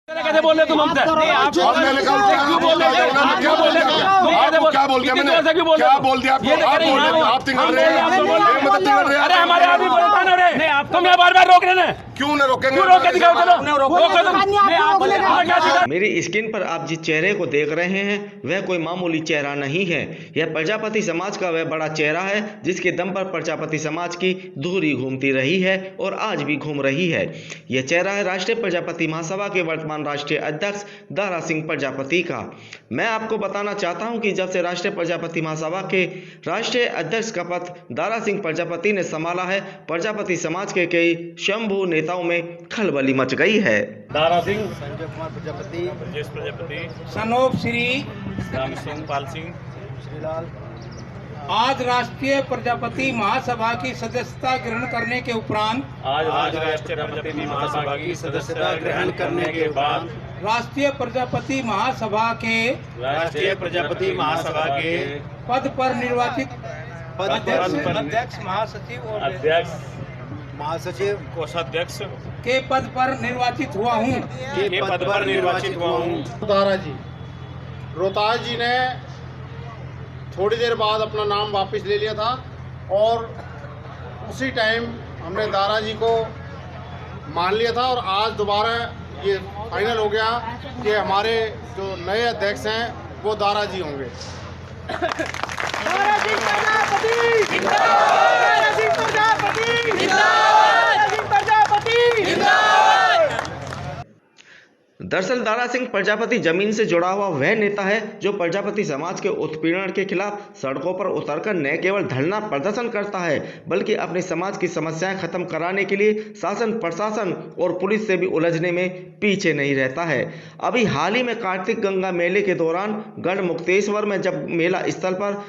कैसे बोल रहे तुम हमसे? और मैंने कहा क्यों बोल रहे हो? मैं क्या बोल दिया? क्या बोल दिया मैंने? क्या बोल दिया आपको? आप बोल रहे हो, आप तिगड़ रहे हैं, मतलब तिगड़ रहे हैं। अरे हमारे आदमी बोलता ना रे, तुम यहाँ बार-बार रोक रहे हैं। क्यों न रोकेंगे? क्यों रोक के दिखाओ? चलो रोको तुम। मेरी स्क्रीन पर आप जिस चेहरे को देख रहे हैं वह कोई मामूली चेहरा नहीं है। यह प्रजापति समाज का वह बड़ा चेहरा है जिसके दम पर प्रजापति समाज की धुरी घूमती रही है और आज भी घूम रही है। यह चेहरा है राष्ट्रीय प्रजापति महासभा के वर्तमान राष्ट्रीय अध्यक्ष दारा सिंह प्रजापति का। मैं आपको बताना चाहता हूं कि जब से राष्ट्रीय प्रजापति महासभा के राष्ट्रीय अध्यक्ष का पद दारा सिंह प्रजापति ने संभाला है, प्रजापति समाज के कई स्वयंभू नेताओं में खलबली मच गई है। दारा सिंह, संजय कुमार प्रजापति, ब्रजेश प्रजापति, सनोप श्री राम सिंह, पाल सिंह, श्रीलाल, आज राष्ट्रीय प्रजापति महासभा की सदस्यता ग्रहण करने के उपरांत आज राष्ट्रीय प्रजापति महासभा की सदस्यता ग्रहण करने के बाद राष्ट्रीय प्रजापति महासभा के पद पर निर्वाचित अध्यक्ष महासचिव और अध्यक्ष, महासचिव कोषाध्यक्ष के पद पर निर्वाचित हुआ हूँ। के पद पर निर्वाचित हुआ हूँ। दारा जी, रोहतास जी ने थोड़ी देर बाद अपना नाम वापस ले लिया था और उसी टाइम हमने दारा जी को मान लिया था और आज दोबारा ये फाइनल हो गया कि हमारे जो नए अध्यक्ष हैं वो दारा जी होंगे। दरअसल दारा सिंह प्रजापति जमीन से जुड़ा हुआ वह नेता है जो प्रजापति समाज के उत्पीड़न के खिलाफ सड़कों पर उतरकर न केवल धरना प्रदर्शन करता है बल्कि अपने समाज की समस्याएं खत्म कराने के लिए शासन, प्रशासन और पुलिस से भी उलझने में पीछे नहीं रहता है। अभी हाल ही में कार्तिक गंगा मेले के दौरान गढ़मुक्तेश्वर में जब मेला स्थल पर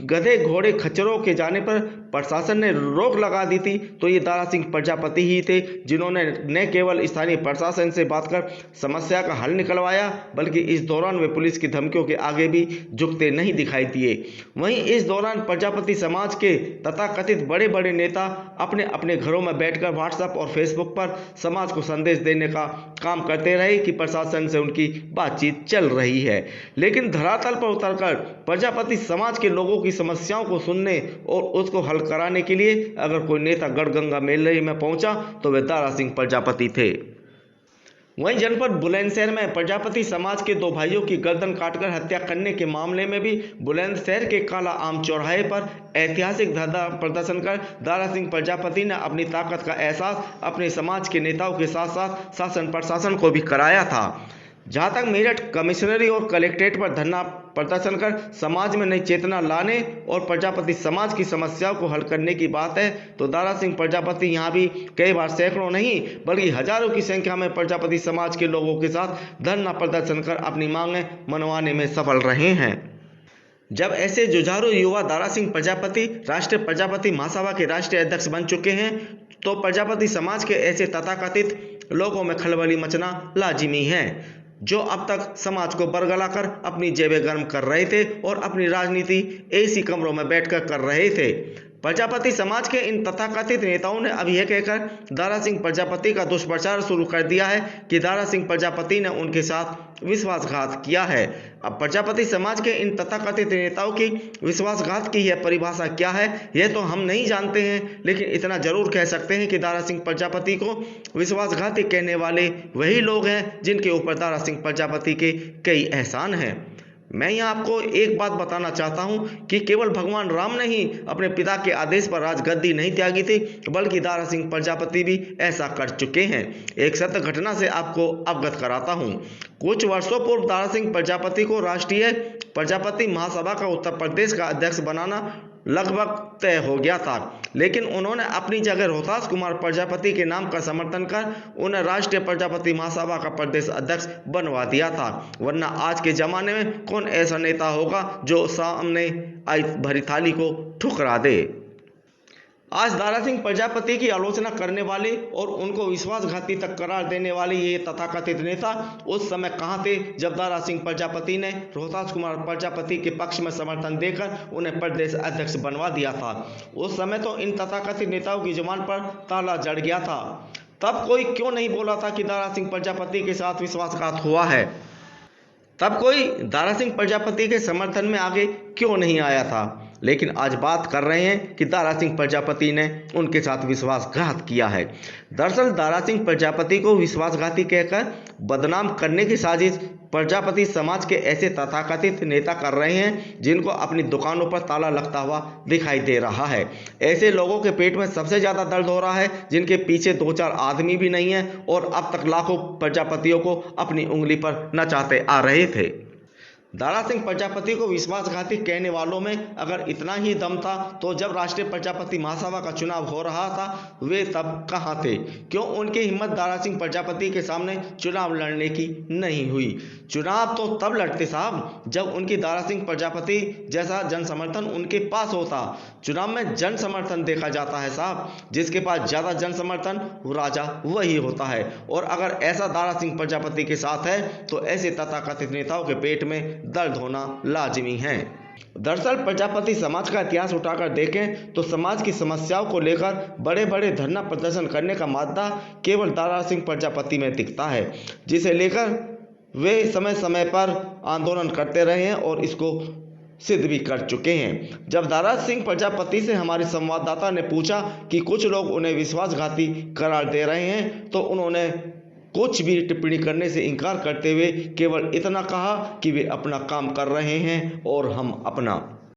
गधे घोड़े खच्चरों के जाने पर प्रशासन ने रोक लगा दी थी तो ये दारा सिंह प्रजापति ही थे जिन्होंने न केवल स्थानीय प्रशासन से बात कर समस्या का हल निकलवाया बल्कि इस दौरान वे पुलिस की धमकियों के आगे भी झुकते नहीं दिखाई दिए। वहीं इस दौरान प्रजापति समाज के तथाकथित बड़े बड़े नेता अपने अपने घरों में बैठकर व्हाट्सएप और फेसबुक पर समाज को संदेश देने का काम करते रहे कि प्रशासन से उनकी बातचीत चल रही है, लेकिन धरातल पर उतरकर प्रजापति समाज के लोगों की समस्याओं को सुनने और उसको हल कराने के लिए अगर कोई नेता गढ़गंगा मेले में पहुंचा तो वे दारा सिंह प्रजापति थे। वहीं जनपद बुलंदशहर में प्रजापति समाज के दो भाइयों की गर्दन काटकर हत्या करने के मामले में भी बुलंदशहर के काला आम चौराहे पर ऐतिहासिक धरना प्रदर्शन कर दारा सिंह प्रजापति ने अपनी ताकत का एहसास अपने समाज के नेताओं के साथ साथ शासन प्रशासन को भी कराया था। जहां तक मेरठ कमिश्नरी और कलेक्ट्रेट पर धरना प्रदर्शन कर समाज में नई चेतना लाने और प्रजापति समाज की समस्याओं को हल करने की बात है तो दारा सिंह प्रजापति यहां भी कई बार सैकड़ों नहीं बल्कि हजारों की संख्या में प्रजापति समाज के लोगों के साथ धरना प्रदर्शन कर अपनी मांगें मनवाने में सफल रहे हैं। जब ऐसे जुझारू युवा दारा सिंह प्रजापति राष्ट्रीय प्रजापति महासभा के राष्ट्रीय अध्यक्ष बन चुके हैं तो प्रजापति समाज के ऐसे तथाकथित लोगों में खलबली मचना लाजिमी है जो अब तक समाज को बरगला कर अपनी जेबें गर्म कर रहे थे और अपनी राजनीति एसी कमरों में बैठकर कर रहे थे। प्रजापति समाज के इन तथाकथित नेताओं ने अब यह कहकर दारा सिंह प्रजापति का दुष्प्रचार शुरू कर दिया है कि दारा सिंह प्रजापति ने उनके साथ विश्वासघात किया है। अब प्रजापति समाज के इन तथाकथित नेताओं की विश्वासघात की यह परिभाषा क्या है यह तो हम नहीं जानते हैं, लेकिन इतना जरूर कह सकते हैं कि दारा सिंह प्रजापति को विश्वासघाती कहने वाले वही लोग हैं जिनके ऊपर दारा सिंह प्रजापति के कई एहसान हैं। मैं यहाँ आपको एक बात बताना चाहता हूँ कि केवल भगवान राम ने ही अपने पिता के आदेश पर राजगद्दी नहीं त्यागी थी बल्कि दारा सिंह प्रजापति भी ऐसा कर चुके हैं। एक सत्य घटना से आपको अवगत कराता हूँ। कुछ वर्षों पूर्व दारा सिंह प्रजापति को राष्ट्रीय प्रजापति महासभा का उत्तर प्रदेश का अध्यक्ष बनाना लगभग तय हो गया था, लेकिन उन्होंने अपनी जगह रोहतास कुमार प्रजापति के नाम का समर्थन कर उन्हें राष्ट्रीय प्रजापति महासभा का प्रदेश अध्यक्ष बनवा दिया था। वरना आज के जमाने में कौन ऐसा नेता होगा जो सामने आई भरी थाली को ठुकरा दे। आज दारा सिंह प्रजापति की आलोचना करने वाले और उनको विश्वासघाती तक करार देने वाले ये तथाकथित नेता उस समय कहां थे जब दारा सिंह प्रजापति ने रोहतास कुमार प्रजापति के पक्ष में समर्थन देकर उन्हें प्रदेश अध्यक्ष बनवा दिया था। उस समय तो इन तथाकथित नेताओं की जुबान पर ताला जड़ गया था। तब कोई क्यों नहीं बोला था कि दारा सिंह प्रजापति के साथ विश्वासघात हुआ है? तब कोई दारा सिंह प्रजापति के समर्थन में आगे क्यों नहीं आया था? लेकिन आज बात कर रहे हैं कि दारा सिंह प्रजापति ने उनके साथ विश्वासघात किया है। दरअसल दारा सिंह प्रजापति को विश्वासघाती कहकर बदनाम करने की साजिश प्रजापति समाज के ऐसे तथाकथित नेता कर रहे हैं जिनको अपनी दुकानों पर ताला लगता हुआ दिखाई दे रहा है। ऐसे लोगों के पेट में सबसे ज़्यादा दर्द हो रहा है जिनके पीछे 2-4 आदमी भी नहीं है और अब तक लाखों प्रजापतियों को अपनी उंगली पर नचाते आ रहे थे। दारा सिंह प्रजापति को विश्वासघाती कहने वालों में अगर इतना ही दम था तो जब राष्ट्रीय प्रजापति महासभा का चुनाव हो रहा था वे तब कहाँ थे? क्यों उनकी हिम्मत दारा सिंह प्रजापति के सामने चुनाव लड़ने की नहीं हुई? चुनाव तो तब लड़ते साहब जब उनकी दारा सिंह प्रजापति जैसा जन समर्थन उनके पास होता। चुनाव में जन समर्थन देखा जाता है साहब, जिसके पास ज़्यादा जन समर्थन वो राजा वही होता है। और अगर ऐसा दारा सिंह प्रजापति के साथ है तो ऐसे तथाकथित नेताओं के पेट में दर्द होना लाजिमी है। दरअसल प्रजापति समाज का इतिहास उठाकर देखें तो समाज की समस्याओं को लेकर बड़े बड़े धरना प्रदर्शन करने का मादा केवल दारा सिंह प्रजापति में दिखता है, जिसे लेकर वे समय समय पर आंदोलन करते रहे हैं और इसको सिद्ध भी कर चुके हैं। जब दारा सिंह प्रजापति से हमारे संवाददाता ने पूछा कि कुछ लोग उन्हें विश्वासघाती करार दे रहे हैं तो उन्होंने कुछ भी टिप्पणी करने से इनकार करते हुए केवल इतना कहा कि वे अपना काम कर रहे हैं और हम अपना।